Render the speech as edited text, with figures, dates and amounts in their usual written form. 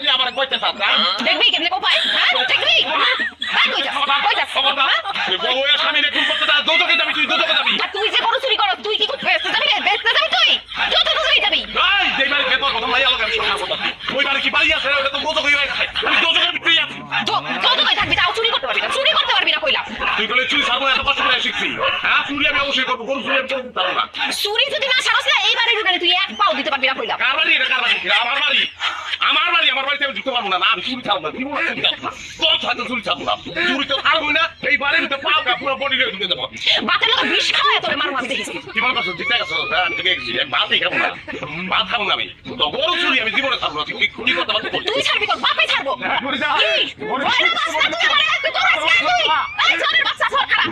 তুই আমার কইতে থাক দেখবি কেমনে কোপায় হ্যাঁ দেখবি কই যা বউ এর স্বামী রে খুন করতে দাও দোদকে যাবি তুই দোদকে যাবি আর তুই যে বড় চুরি করস তুই কি করতে যাবি বেচতে যাবি তুই যত চুরি যাবি এই যেই বাড়ি বেতন কথা মাইয়া লাগা আমি শোনা কথা ওই বাড়ি কি বাড়ি আছে ওটা তো দোদকে হয়ে গেছে আমি দোদকের ভিতরে আছি যত কই থাকবি তাও চুরি করতে পারবি না কইলা তুই বলে চুরি ছাড়বো এত কষ্ট করে শিখছি হ্যাঁ চুরি আমি অবশ্যই করবো কোন চুরি আমি করতে পারবো না চুরি যদি না সাহস না এই বাড়ির ঢুকে তুই এক পাও দিতে পারবি না কইলা কার বাড়ি এটা কার বাড়ি আমার বাড়িতে আমি ঢুকতে পারবো না আমি চুরি ছাড়বো না জীবনে চুরি ছাড়বো না তোর সাথে চুরি ছাড়বো না চুরি তো ছাড়বো না এই বাড়ির ভিতরে পাও কা পুরো বডি ঢুকে দেবো বাতের লোক বিষ খাওয়া তোরে মারবো আমি দেখেছি কি মনে করছো জিতে গেছো আমি থেকে গেছি ভাতই খাবো না ভাত খাবো না আমি তো বড় চুরি আমি জীবনে ছাড়বো না তুই কি করতে পারবো তুই ছাড়বি তোর বাপে ছাড়বো এই চল বাচ্চা সর খারাপ